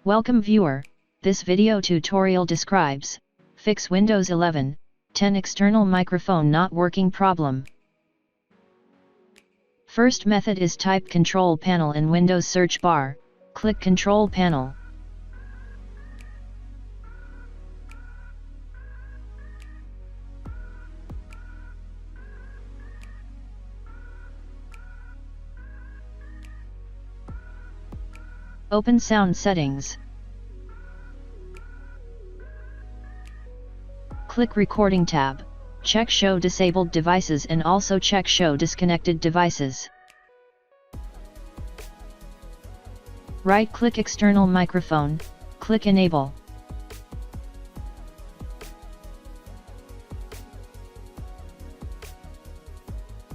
Welcome viewer, this video tutorial describes, fix Windows 11, 10 external microphone not working problem. First method is type Control Panel in Windows search bar, click Control Panel. Open Sound Settings. Click Recording tab, check Show Disabled Devices and also check Show Disconnected Devices. Right-click External Microphone, click Enable.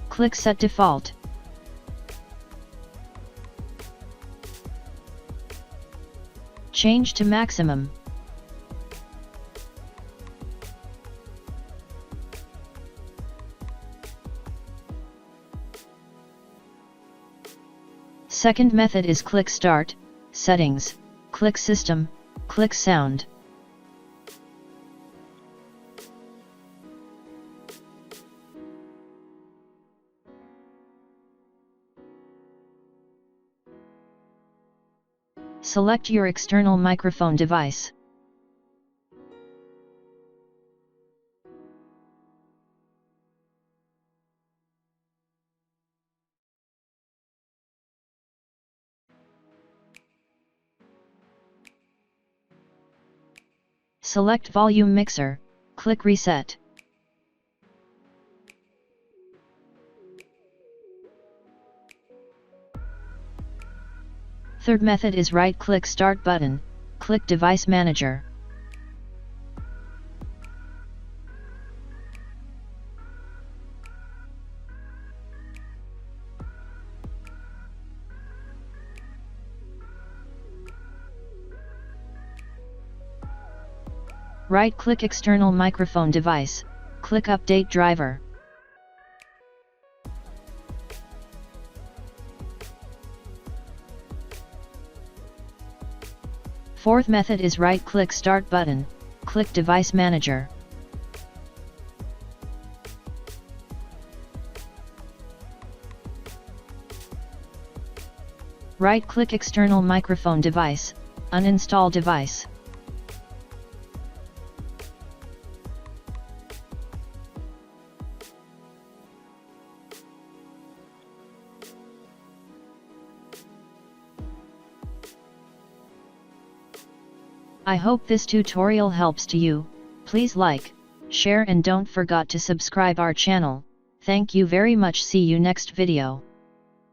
Click Set Default. Change to maximum. Second method is click Start, Settings, click System, click Sound. Select your external microphone device. Select Volume Mixer, click Reset. Third method is right-click Start button, click Device Manager. Right-click External Microphone Device, click Update Driver. Fourth method is right-click Start button, click Device Manager. Right-click External Microphone Device, Uninstall Device. I hope this tutorial helps to you. Please like, share and don't forget to subscribe our channel. Thank you very much. See you next video.